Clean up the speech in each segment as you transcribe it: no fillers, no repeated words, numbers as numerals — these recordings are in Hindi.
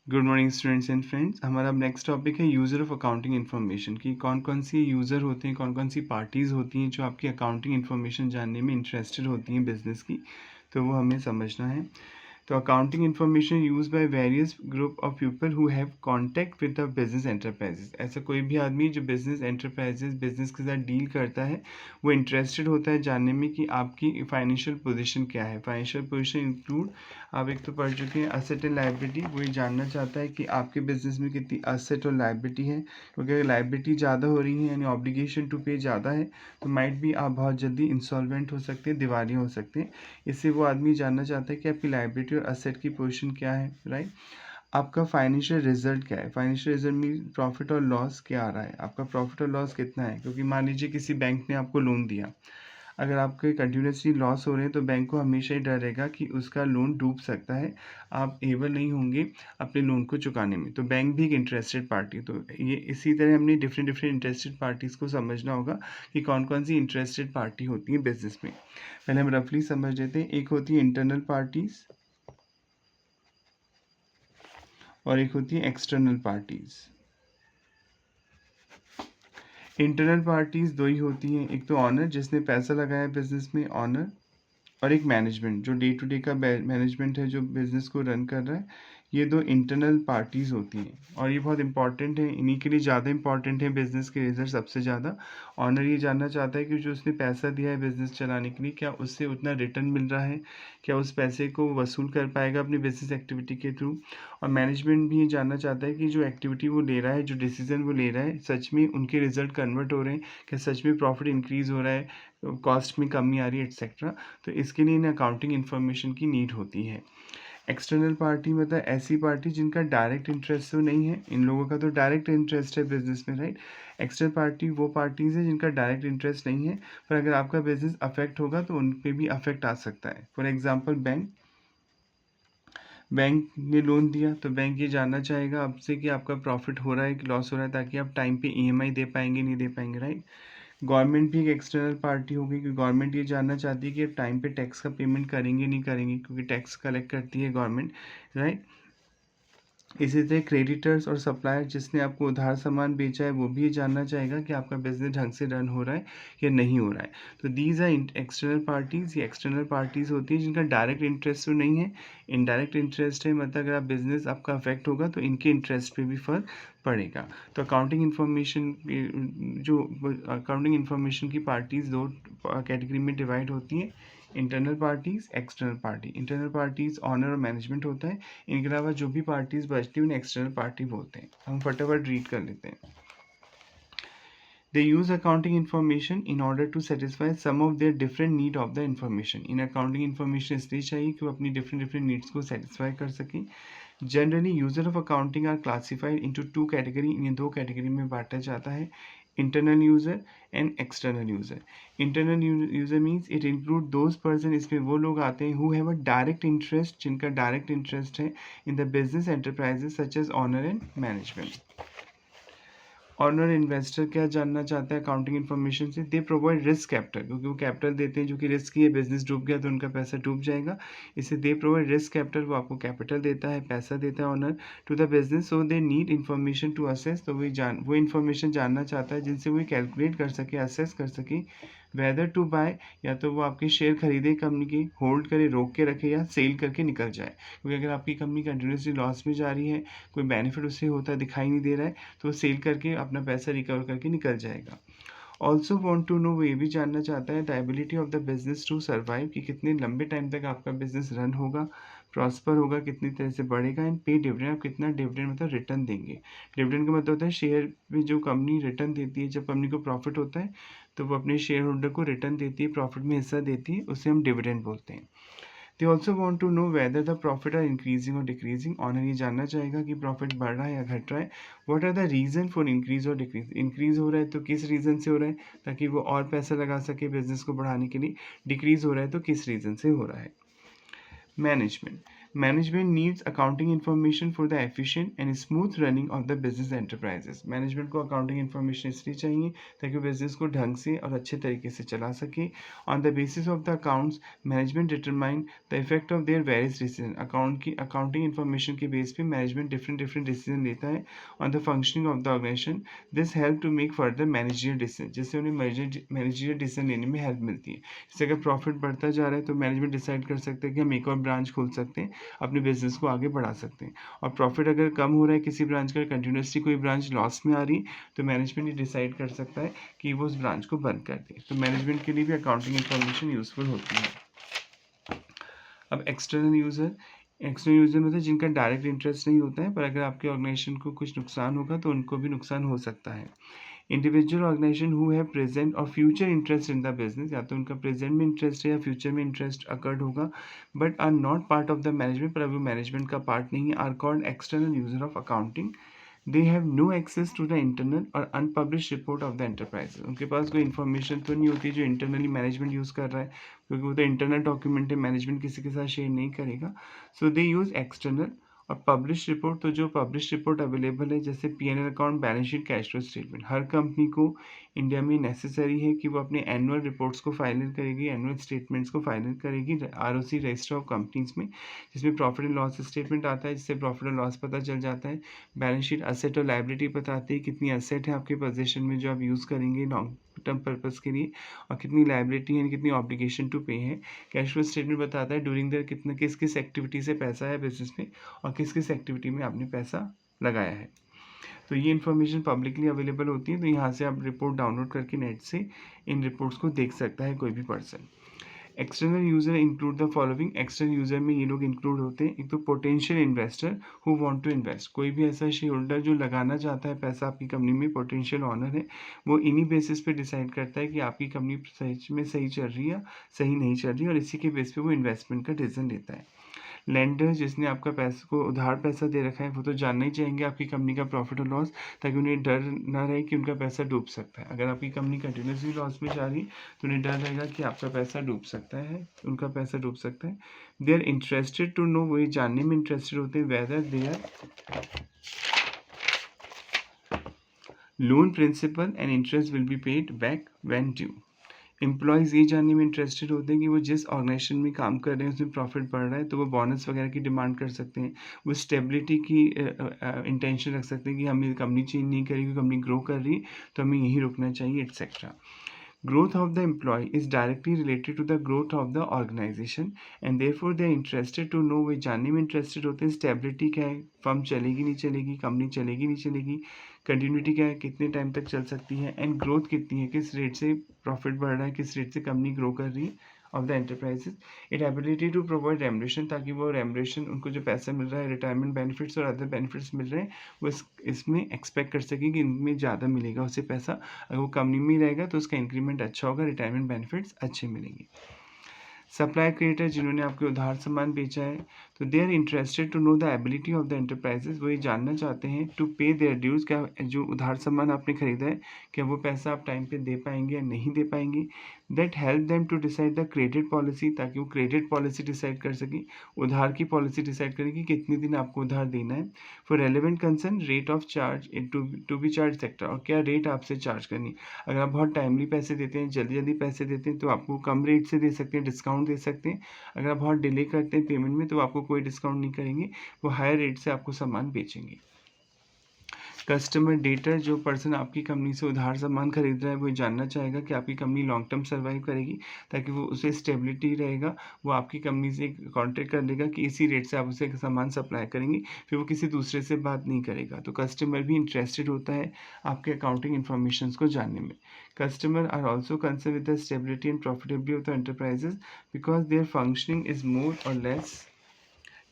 Good morning students and friends. हमारा अब नेक्स्ट टॉपिक है यूज़र ऑफ अकाउंटिंग इन्फॉर्मेशन की कौन कौन सी यूज़र होते हैं, कौन कौन सी पार्टीज़ होती हैं जो आपकी अकाउंटिंग इन्फॉर्मेशन जानने में इंटरेस्टेड होती हैं बिजनेस की, तो वो हमें समझना है। तो accounting information use by various group of people who have contact with the business enterprises. ऐसा कोई भी आदमी जो बिजनेस एंटरप्राइजेस बिजनेस के साथ डील करता है वो इंटरेस्टेड होता है जानने में कि आपकी फाइनेंशियल पोजीशन क्या है। फाइनेंशियल पोजीशन इंक्लूड, आप एक तो पढ़ चुके हैं असेट एंड लाइबिलिटी। वो ये जानना चाहता है कि आपके बिजनेस में कितनी असेट और लाइबिलिटी है, क्योंकि अगर लाइबिलिटी ज़्यादा हो रही है यानी ऑब्लिगेशन टू पे ज़्यादा है तो माइट भी आप बहुत जल्दी इंसॉल्वेंट हो सकते हैं, दिवालिया हो सकते हैं। इससे वो आदमी जानना चाहता है कि आपकी लाइबिलिटी और असेट की पोजीशन क्या है, राइट। आपका फाइनेंशियल रिजल्ट क्या है, फाइनेंशियल रिजल्ट में प्रॉफिट और लॉस क्या आ रहा है, आपका प्रॉफिट और लॉस कितना है। क्योंकि मान लीजिए किसी बैंक ने आपको लोन दिया, अगर आपके कंटिन्यूसली लॉस हो रहे हैं तो बैंक को हमेशा ही डर रहेगा कि उसका लोन डूब सकता है, आप एबल नहीं होंगे अपने लोन को चुकाने में। तो बैंक भी एक इंटरेस्टेड पार्टी, तो ये इसी तरह हमने डिफरेंट डिफरेंट इंटरेस्टेड पार्टीज़ को समझना होगा कि कौन कौन सी इंटरेस्टेड पार्टी होती है बिजनेस में। पहले हम रफली समझ लेते हैं। एक होती है इंटरनल पार्टीज़ और एक होती है एक्सटर्नल पार्टीज़। इंटरनल पार्टीज़ दो ही होती हैं, एक तो ऑनर जिसने पैसा लगाया बिजनेस में, ऑनर, और एक मैनेजमेंट जो डे टू डे का मैनेजमेंट है जो बिजनेस को रन कर रहा है। ये दो इंटरनल पार्टीज़ होती हैं और ये बहुत इंपॉर्टेंट है, इन्हीं के लिए ज़्यादा इंपॉर्टेंट है बिजनेस के रिजल्ट सबसे ज़्यादा। ऑनर ये जानना चाहता है कि जो उसने पैसा दिया है बिजनेस चलाने के लिए क्या उससे उतना रिटर्न मिल रहा है, क्या उस पैसे को वसूल कर पाएगा अपनी बिजनेस एक्टिविटी के थ्रू। और मैनेजमेंट भी ये जानना चाहता है कि जो एक्टिविटी वो ले रहा है, जो डिसीजन वो ले रहा है, सच में उनके रिजल्ट कन्वर्ट हो रहे हैं, क्या सच में प्रॉफिट इंक्रीज़ हो रहा है, कॉस्ट में कमी आ रही है, एक्सेट्रा। तो इसके लिए इन अकाउंटिंग इन्फॉर्मेशन की नीड होती है। एक्सटर्नल पार्टी मतलब ऐसी पार्टी जिनका डायरेक्ट इंटरेस्ट तो नहीं है, इन लोगों का तो डायरेक्ट इंटरेस्ट है बिजनेस में, राइट। एक्सटर्नल पार्टी वो पार्टीज है जिनका डायरेक्ट इंटरेस्ट नहीं है, पर अगर आपका बिजनेस अफेक्ट होगा तो उन पे भी अफेक्ट आ सकता है। फॉर एग्जांपल बैंक, बैंक ने लोन दिया तो बैंक ये जानना चाहेगा आपसे कि आपका प्रॉफिट हो रहा है कि लॉस हो रहा है, ताकि आप टाइम पे ईएमआई दे पाएंगे नहीं दे पाएंगे, राइट। गवर्नमेंट भी एक एक्सटर्नल पार्टी होगी कि गवर्नमेंट ये जानना चाहती है कि आप टाइम पे टैक्स का पेमेंट करेंगे नहीं करेंगे, क्योंकि टैक्स कलेक्ट करती है गवर्नमेंट, राइट। इसी तरह क्रेडिटर्स और सप्लायर, जिसने आपको उधार सामान बेचा है वो भी ये जानना चाहेगा कि आपका बिजनेस ढंग से रन हो रहा है या नहीं हो रहा है। तो दीज आर एक्सटर्नल पार्टीज़। ये एक्सटर्नल पार्टीज़ होती हैं जिनका डायरेक्ट इंटरेस्ट तो नहीं है, इनडायरेक्ट इंटरेस्ट है। मतलब अगर आप बिजनेस आपका अफेक्ट होगा तो इनके इंटरेस्ट पे भी फर्क पड़ेगा। तो अकाउंटिंग इन्फॉर्मेशन जो अकाउंटिंग इन्फॉर्मेशन की पार्टीज़ दो कैटेगरी में डिवाइड होती हैं, internal parties, external party. Internal parties owner और मैनेजमेंट होता है, इनके अलावा जो भी पार्टीज़ बचती हैं उन्हें एक्सटर्नल पार्टी बोलते हैं। हम फटाफट रीड कर लेते हैं। They use accounting information in order to satisfy some of their different need of the information. In accounting information इसलिए चाहिए कि वो अपनी different needs को satisfy कर सकें। Generally, user of accounting are classified into two category. इन्हें दो कैटेगरी में बांटा जाता है, internal user and external user. Internal user means it include those person, इसमें वो लोग आते हैं who have a direct interest, जिनका direct interest है in the business enterprises such as owner and management. Owner investor क्या जानना चाहता है अकाउंटिंग इन्फॉर्मेशन से, दे प्रोवाइड रिस्क कैपिटल, क्योंकि वो कैपिटल देते हैं जो कि रिस्की है, बिजनेस डूब गया तो उनका पैसा डूब जाएगा, इससे दे प्रोवाइड रिस्क कैपिटल, वो आपको कैपिटल देता है, पैसा देता है owner to the business. So they need information to assess, तो वो इन्फॉर्मेशन जानना चाहता है जिनसे वो कैलकुलेट कर सके, असेस कर सके वेदर टू बाय, या तो वो आपके शेयर खरीदे कंपनी के, होल्ड करे रोक के रखे, या सेल करके निकल जाए। क्योंकि अगर आपकी कंपनी कंटिन्यूसली लॉस में जा रही है, कोई बेनिफिट उससे होता दिखाई नहीं दे रहा है, तो वो सेल करके अपना पैसा रिकवर करके निकल जाएगा। ऑल्सो वॉन्ट टू नो, वो ये भी जानना चाहता है the ability of the business to survive, कि कितने लंबे टाइम तक आपका बिजनेस रन होगा, प्रॉस्पर होगा, कितनी तरह से बढ़ेगा, एंड पे डिविडेंड, आप कितना डिविडेंड मतलब रिटर्न देंगे। डिविडेंड का मतलब होता है शेयर में जो कंपनी रिटर्न देती है, जब कंपनी को प्रॉफिट होता है तो वो अपने शेयर होल्डर को रिटर्न देती है, प्रॉफिट में हिस्सा देती है, उसे हम डिविडेंड बोलते हैं। They also want to know whether the profit are increasing और डिक्रीजिंग, ऑनर ये जानना चाहेगा कि प्रॉफिट बढ़ रहा है या घट रहा है। What are the reason for increase और डिक्रीज, इंक्रीज हो रहा है तो किस रीज़न से हो रहा है, ताकि वो और पैसा लगा सके बिजनेस को बढ़ाने के लिए, डिक्रीज हो रहा है तो किस रीज़न से हो रहा है। Management, management needs accounting information for the efficient and smooth running of the business enterprises. Management को अकाउंटिंग इन्फॉर्मेशन इसलिए चाहिए ताकि बिजनेस को ढंग से और अच्छे तरीके से चला सके। On the basis of the accounts management determine the effect of their various decision. Accounting information के बेस पे मैनेजमेंट डिफरेंट डिसीजन लेता है on the functioning of the organisation. This help to make further managerial decision, जिससे उन्हें मैनेजरियल डिसीजन लेने में हेल्प मिलती है। जैसे अगर प्रॉफिट बढ़ता जा रहा है तो मैनेजमेंट डिसाइड कर सकते हैं कि हम एक और ब्रांच खोल सकते हैं, अपने बिजनेस को आगे बढ़ा सकते हैं। और प्रॉफिट अगर कम हो रहा है किसी ब्रांच का, कंटिन्यूसली कोई ब्रांच लॉस में आ रही है, तो मैनेजमेंट ये डिसाइड कर सकता है कि वो उस ब्रांच को बंद कर दे। तो मैनेजमेंट के लिए भी अकाउंटिंग इन्फॉर्मेशन यूजफुल होती है। अब एक्सटर्नल यूजर मतलब जिनका डायरेक्ट इंटरेस्ट नहीं होता है, पर अगर आपके ऑर्गेनाइजेशन को कुछ नुकसान होगा तो उनको भी नुकसान हो सकता है। Individual organisation who have present or future interest in the business, या तो उनका प्रेजेंट में इंटरेस्ट है या फ्यूचर में इंटरेस्ट अकर्ड होगा, but are not part of the management, पर अभी मैनेजमेंट का पार्ट नहीं है, are called external user of accounting. They have no access to the internal or unpublished report of the enterprise. उनके पास कोई इन्फॉर्मेशन तो नहीं होती जो इंटरनली मैनेजमेंट यूज़ कर रहा है, क्योंकि वो तो इंटरनल डॉक्यूमेंट है, मैनेजमेंट किसी के साथ शेयर नहीं करेगा। So they use external or published report. तो जो पब्लिश रिपोर्ट अवेलेबल है, जैसे P&L account, balance sheet, cash flow statement, हर कंपनी को इंडिया में नेसेसरी है कि वो अपने एनुअल रिपोर्ट्स को फाइनल करेगी, एनुअल स्टेटमेंट्स को फाइनल करेगी ROC रजिस्टर ऑफ कंपनीज में, जिसमें प्रॉफिट एंड लॉस स्टेटमेंट आता है, जिससे प्रॉफिट एंड लॉस पता चल जाता है। बैलेंस शीट असेट और लायबिलिटी बताती है कितनी असेट है आपके पोजीशन में जो आप यूज़ करेंगे लॉन्ग टर्म पर्पज़ के लिए, और कितनी लायबिलिटी है, कितनी ऑब्लिगेशन टू पे है। कैश फ्लो स्टेटमेंट बताता है ड्यूरिंग द कितना किस किस एक्टिविटी से पैसा है बिजनेस में, और किस किस एक्टिविटी में आपने पैसा लगाया है। तो ये इन्फॉर्मेशन पब्लिकली अवेलेबल होती है, तो यहाँ से आप रिपोर्ट डाउनलोड करके नेट से इन रिपोर्ट्स को देख सकता है कोई भी person. External user include the following. External user में ये लोग इंक्लूड होते हैं, एक तो potential investor who want to invest, कोई भी ऐसा शेयर होल्डर जो लगाना चाहता है पैसा आपकी कंपनी में, पोटेंशियल ऑनर है, वो इन्हीं बेसिस पे डिसाइड करता है कि आपकी कंपनी सच में सही चल रही है, सही नहीं चल रही है, और इसी के बेस पे वो इन्वेस्टमेंट का डिसीजन लेता है। लेंडर, जिसने आपका पैसा को उधार पैसा दे रखा है, वो तो जानना ही चाहेंगे आपकी कंपनी का प्रॉफिट और लॉस, ताकि उन्हें डर ना रहे कि उनका पैसा डूब सकता है। अगर आपकी कंपनी कंटिन्यूसली लॉस में जा रही तो उन्हें डर रहेगा कि आपका पैसा डूब सकता है, उनका पैसा डूब सकता है। They are interested to know, वो ये जानने में इंटरेस्टेड होते हैं whether they are loan principal and interest will be paid back when due. Employees ये जानने में इंटरेस्टेड होते हैं कि वो जिस ऑर्गेनाइजेशन में काम कर रहे हैं उसमें प्रॉफिट बढ़ रहा है, तो वो बोनस वगैरह की डिमांड कर सकते हैं। वो स्टेबिलिटी की इंटेंशन रख सकते हैं कि हमें कंपनी चेंज नहीं करेगी, कंपनी ग्रो कर रही है तो हमें यहीं रुकना चाहिए, etcetera. Growth of the employee is directly related to the growth of the organization and therefore they are interested to know, वे जानने में इंटरेस्टेड होते हैं स्टेबिलिटी क्या है, फर्म चलेगी नहीं चलेगी, कंपनी चलेगी नहीं चलेगी, कंटिन्यूटी क्या है, कितने टाइम तक चल सकती है, एंड ग्रोथ कितनी है, किस रेट से प्रॉफिट बढ़ रहा है, किस रेट से कंपनी ग्रो कर रही है of the enterprises. It ability to provide remuneration, ताकि वो रेमुनेशन, उनको जो पैसा मिल रहा है, रिटायरमेंट बेनिफिट्स और अदर बेनिफिट्स मिल रहे हैं, वो इसमें एक्सपेक्ट कर सके कि इनमें ज़्यादा मिलेगा उसे पैसा। अगर वो कंपनी में ही रहेगा तो उसका इंक्रीमेंट अच्छा होगा, रिटायरमेंट बेनिफिट्स अच्छे मिलेंगे। सप्लाई क्रिएटर, जिन्होंने आपके उधार सामान बेचा है, तो they are interested to know the ability of the enterprises, वो ये जानना चाहते हैं टू पे देयर ड्यूज, क्या जो उधार सामान आपने खरीदा है क्या वो पैसा आप टाइम पे दे पाएंगे या नहीं दे पाएंगे। That help them to decide the credit policy, ताकि वो क्रेडिट पॉलिसी डिसाइड कर सके, उधार की पॉलिसी डिसाइड करें कि कितने दिन आपको उधार देना है। For relevant concern rate of charge to be charge sector, और क्या रेट आपसे चार्ज करनी। अगर आप बहुत टाइमली पैसे देते हैं, जल्दी जल्दी पैसे देते हैं, तो आपको कम रेट से दे सकते हैं, डिस्काउंट दे सकते हैं। अगर आप बहुत डिले करते हैं पेमेंट में, तो आपको कोई डिस्काउंट नहीं करेंगे, वो हायर रेट से आपको सामान बेचेंगे। कस्टमर डेटर, जो पर्सन आपकी कंपनी से उधार सामान खरीद रहा है, वो जानना चाहेगा कि आपकी कंपनी लॉन्ग टर्म सर्वाइव करेगी, ताकि वो उसे स्टेबिलिटी रहेगा, वो आपकी कंपनी से कॉन्टेक्ट कर लेगा कि इसी रेट से आप उसे सामान सप्लाई करेंगे, फिर वो किसी दूसरे से बात नहीं करेगा। तो कस्टमर भी इंटरेस्टेड होता है आपके अकाउंटिंग इन्फॉर्मेशन को जानने में। Customer are also concern with the stability and profitability of the enterprises because their functioning is more or less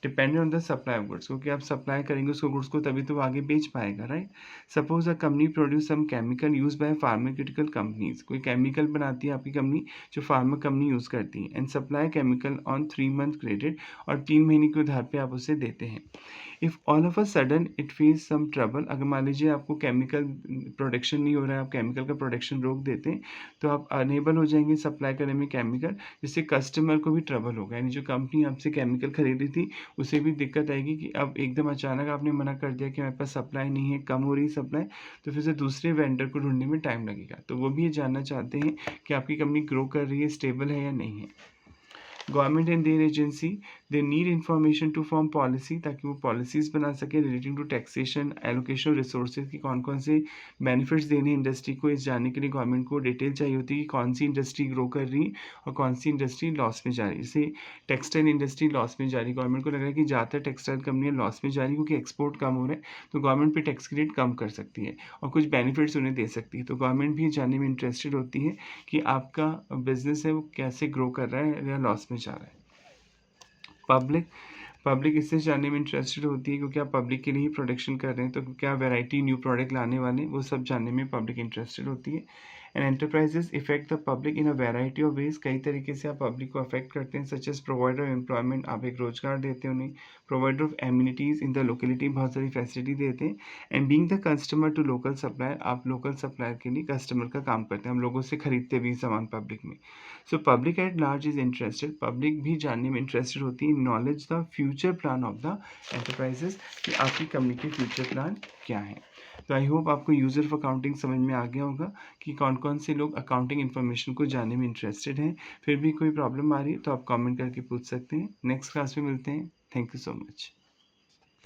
dependent on the supply of goods, क्योंकि आप सप्लाई करेंगे उसको गुड्स को, तभी तो वो आगे बेच पाएगा, right. Suppose a company produce some chemical use by pharmaceutical companies, कोई केमिकल बनाती है आपकी कंपनी जो फार्मा कंपनी यूज़ करती है, and supply chemical on 3 month credit, और 3 महीने के उधार पे आप उसे देते हैं। If all of a sudden it face some trouble, अगर मान लीजिए आपको केमिकल प्रोडक्शन नहीं हो रहा है, आप केमिकल का प्रोडक्शन रोक देते हैं, तो आप अनेबल हो जाएंगे सप्लाई करने में केमिकल, जिससे कस्टमर को भी ट्रबल होगा, यानी जो कंपनी आपसे केमिकल खरीदी थी उसे भी दिक्कत आएगी कि अब एकदम अचानक आपने मना कर दिया कि मेरे पास सप्लाई नहीं है, कम हो रही सप्लाई, तो फिर से दूसरे वेंडर को ढूंढने में टाइम लगेगा। तो वो भी ये जानना चाहते हैं कि आपकी कंपनी ग्रो कर रही है, स्टेबल है या नहीं है। Government and their agency they need information to form policy, ताकि वो पॉलिसीज़ बना सके relating to taxation, allocation resources की कौन कौन से बेनिफिट्स देने इंडस्ट्री को। इस जानने के लिए गवर्नमेंट को डिटेल चाहिए होती है कि कौन सी इंडस्ट्री ग्रो कर रही है और कौन सी इंडस्ट्री लॉस में जा रही है। जैसे टेक्सटाइल इंडस्ट्री लॉस में जा रही है, गवर्नमेंट को लग रहा है कि ज़्यादातर टेक्सटाइल कंपनियाँ लॉस में जा रही है क्योंकि एक्सपोर्ट कम हो रहा है, तो गवर्नमेंट पे टैक्स रेट कम कर सकती है और कुछ बेनिफिट्स उन्हें दे सकती है। तो गवर्नमेंट भी जानने में इंटरेस्टेड होती है कि आपका बिजनेस है वो कैसे ग्रो कर रहा है या लॉस में जा रहा है। पब्लिक पब्लिक इससे जानने में इंटरेस्टेड होती है क्योंकि आप पब्लिक के लिए ही प्रोडक्शन कर रहे हैं, तो क्या वैरायटी न्यू प्रोडक्ट लाने वाले हैं, वो सब जानने में पब्लिक इंटरेस्टेड होती है। And enterprises effect the public in a variety of ways, कई तरीके से आप पब्लिक को अफेक्ट करते हैं, such as provider of employment, आप एक रोजगार देते हैं उन्हें, provider of amenities in the locality, बहुत सारी फैसिलिटी देते हैं, and being the customer to local supplier, आप लोकल सप्लायर के लिए कस्टमर का काम करते हैं, हम लोगों से खरीदते भी सामान पब्लिक में। So public at large is interested, public भी जानने में इंटरेस्टेड होती है, knowledge the future plan of the enterprises, कि आपकी कंपनी के फ्यूचर प्लान क्या है। तो आई होप आपको यूज़र ऑफ अकाउंटिंग समझ में आ गया होगा कि कौन कौन से लोग अकाउंटिंग इन्फॉर्मेशन को जानने में इंटरेस्टेड हैं। फिर भी कोई प्रॉब्लम आ रही है तो आप कमेंट करके पूछ सकते हैं। नेक्स्ट क्लास में मिलते हैं। Thank you so much.